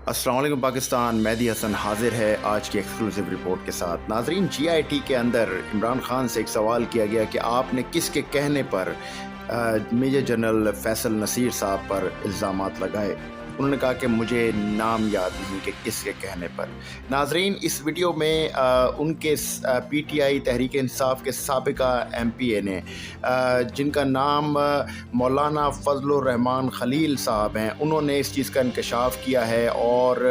अस्सलाम वालेकुम पाकिस्तान। मेहदी हसन हाजिर है आज की एक्सक्लूसिव रिपोर्ट के साथ। नाजरीन, GIT के अंदर इमरान खान से एक सवाल किया गया कि आपने किसके कहने पर मेजर जनरल फैसल नसीर साहब पर इल्ज़ामात लगाए। उन्होंने कहा कि मुझे नाम याद नहीं कि किसके कहने पर। नाजरीन, इस वीडियो में उनके PTI तहरीक इंसाफ के साबिका MPA ने जिनका नाम मौलाना फजलुर रहमान खलील साहब हैं, उन्होंने इस चीज़ का इंकशाफ किया है और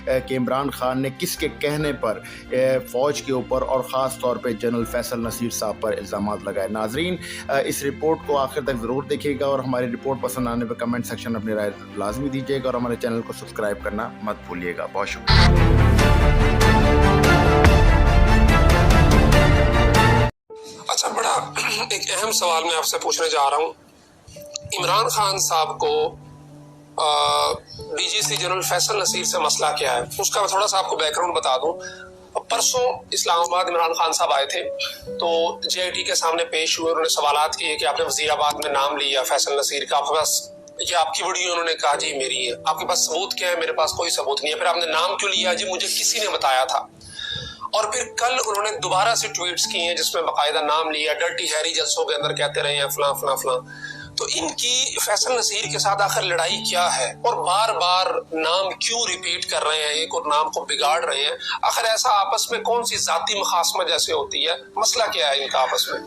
कि इमरान खान ने किसके कहने पर फ़ौज के ऊपर और ख़ास तौर पर जनरल फैसल नसीर साहब पर इल्ज़ामात लगाए। नाजरीन, इस रिपोर्ट को आखिर तक ज़रूर देखिएगा और हमारी रिपोर्ट पसंद आने पर कमेंट सेक्शन में अपनी राय लाजमी दीजिएगा और हमारे चैनल को सब्सक्राइब करना मत भूलिएगा। बहुत शुक्रिया। अच्छा, बड़ा एक अहम सवाल मैं आपसे पूछने जा रहा हूँ। इमरान खान साहब को DGC जनरल फैसल नसीर से मसला क्या है, उसका मैं थोड़ा सा आपको बैकग्राउंड बता दूं। परसों इस्लामाबाद इमरान खान साहब आए थे तो GIT के सामने पेश हुए। उन्होंने सवालात किए कि आपने वजीराबाद में नाम लिया फैसल नसीर का, आपके पास ये आपकी वीडियो, उन्होंने कहा जी मेरी है, आपके पास सबूत क्या है? मेरे पास कोई सबूत नहीं है। फिर आपने नाम क्यों लिया? जी मुझे किसी ने बताया था। और फिर कल उन्होंने दोबारा से ट्वीट्स किए हैं जिसमें बाकायदा नाम लिया, डर्टी हैरी जलसों के अंदर कहते रहे हैं फलां फलां फलां। तो इनकी फैसल नसीर के साथ आखिर लड़ाई क्या है और बार बार नाम क्यों रिपीट कर रहे हैं, एक और नाम को बिगाड़ रहे हैं? आखिर ऐसा आपस में कौन सी जाती मुखासमा जैसे होती है? मसला क्या है इनका आपस में?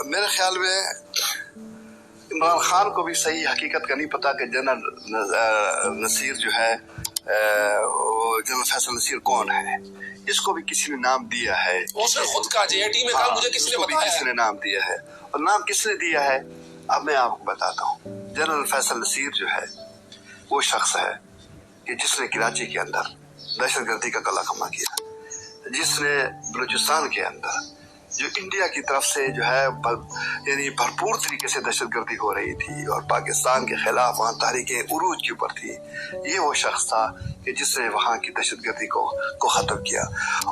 मेरे ख्याल में इमरान खान को भी सही हकीकत का नहीं पता कि जनरल नसीर जो है, जनरल फैसल नसीर कौन है। इसको भी किसी ने नाम दिया है। उसने खुद कहा GIT में कहा मुझे किसी ने बताया, किसी ने नाम दिया है। और नाम किसने दिया है अब मैं आपको बताता हूँ। जनरल फैसल नसीर जो है वो शख्स है कि जिसने कराची के अंदर दहशतगर्दी का कला खमा किया, जिसने बलूचिस्तान के अंदर जो इंडिया की तरफ से जो है यानी भरपूर तरीके से दहशतगर्दी हो रही थी और पाकिस्तान के खिलाफ वहाँ तहरीकें उरूज के ऊपर थी, ये वो शख्स था कि जिसने वहाँ की दहशतगर्दी को ख़त्म किया।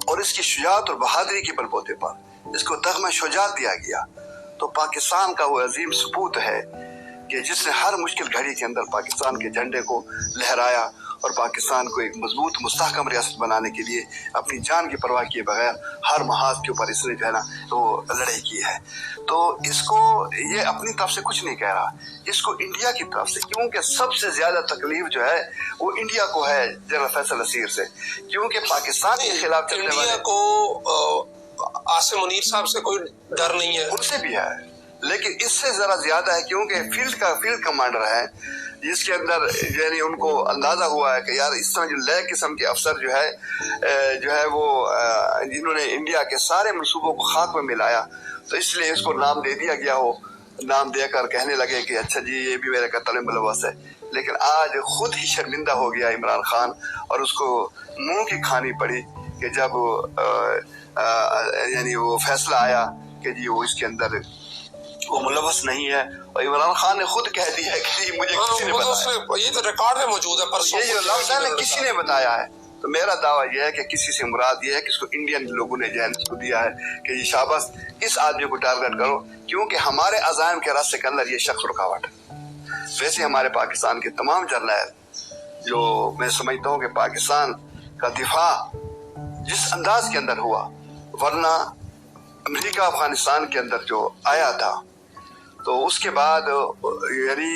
और इसकी शुजाअत और बहादुरी के बलबूते पर इसको तगमा शुजाअत दिया गया। तो पाकिस्तान का वो अजीम सबूत है कि जिसने हर मुश्किल घड़ी के अंदर पाकिस्तान के झंडे को लहराया और पाकिस्तान को एक मजबूत मुस्तहकम रियासत बनाने के लिए अपनी जान की परवाह किए बगैर हर महाज के ऊपर इसने जो है ना वो लड़ाई की है। तो इसको ये अपनी तरफ से कुछ नहीं कह रहा, इसको इंडिया की तरफ से, क्योंकि सबसे ज्यादा तकलीफ जो है वो इंडिया को है जनरल फैसल नसीर से, क्योंकि पाकिस्तान के खिलाफ इंडिया को आसिम मुनीर साहब से कोई डर नहीं है। उनसे भी है, लेकिन इससे जरा ज्यादा है क्योंकि फील्ड कमांडर है जिसके अंदर यानी उनको अंदाजा हुआ है कि यार इस तरह जो नए किस्म के अफसर जो है वो जिन्होंने इंडिया के सारे मंसूबों को खाक में मिलाया, तो इसलिए इसको नाम दे दिया गया हो। नाम देकर कहने लगे कि अच्छा जी ये भी मेरे कत्ल में मुलव्वस है। लेकिन आज खुद ही शर्मिंदा हो गया इमरान खान और उसको मुंह की खानी पड़ी कि जब यानी वो फैसला आया कि जी वो इसके अंदर वो मुलव्वस नहीं है। और इमरान खान ने खुद कह दिया है कि मुझे किसी ने बताया। ये तो रिकॉर्ड में मौजूद है, परसों ये जो लफ्ज़ है ना किसी ने बताया है। तो मेरा दावा यह है कि किसी से मुराद ये है कि इसको इंडियन लोगों ने जहन को दिया है कि ये शाबाश इस आदमी को टारगेट करो, क्योंकि हमारे अज़ाइम के रास्ते के अंदर ये शख्स रुकावट है। वैसे हमारे पाकिस्तान के तमाम जर्नैल जो मैं समझता हूँ कि पाकिस्तान का दिफा जिस अंदाज के अंदर हुआ, वरना अमेरिका अफगानिस्तान के अंदर जो आया था तो उसके बाद यानी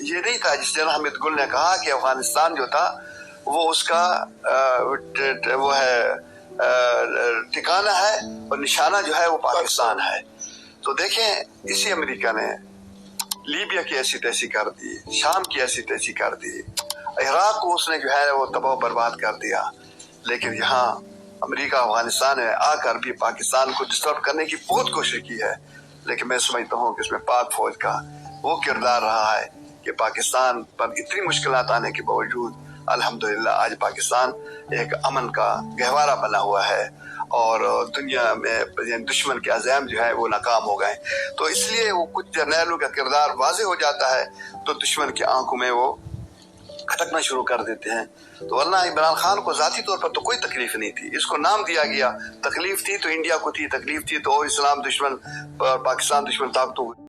ये नहीं था जिस जनरल हमीद गुल ने कहा कि अफगानिस्तान जो था वो उसका वो है ठिकाना है और निशाना जो है वो पाकिस्तान है। तो देखें इसी अमेरिका ने लीबिया की ऐसी तैसी कर दी, शाम की ऐसी तैसी कर दी, इराक को उसने जो है वो तबाह बर्बाद कर दिया। लेकिन यहाँ अमेरिका अफगानिस्तान में आकर भी पाकिस्तान को डिस्टर्ब करने की बहुत कोशिश की है। लेकिन मैं समझता हूँ कि इसमें पाक फौज का वो किरदार रहा है कि पाकिस्तान पर इतनी मुश्किलात आने के बावजूद अल्हम्दुलिल्लाह आज पाकिस्तान एक अमन का गहवारा बना हुआ है और दुनिया में दुश्मन के अज़ैम जो है वो नाकाम हो गए। तो इसलिए वो कुछ जर्नैलों का किरदार वाज़ेह हो जाता है तो दुश्मन की आंखों में वो खटकना शुरू कर देते हैं। तो वरना इमरान खान को ज़ाती तौर पर तो कोई तकलीफ नहीं थी, इसको नाम दिया गया। तकलीफ थी तो इंडिया को थी, तकलीफ थी तो इस्लाम दुश्मन पाकिस्तान दुश्मन ताकतों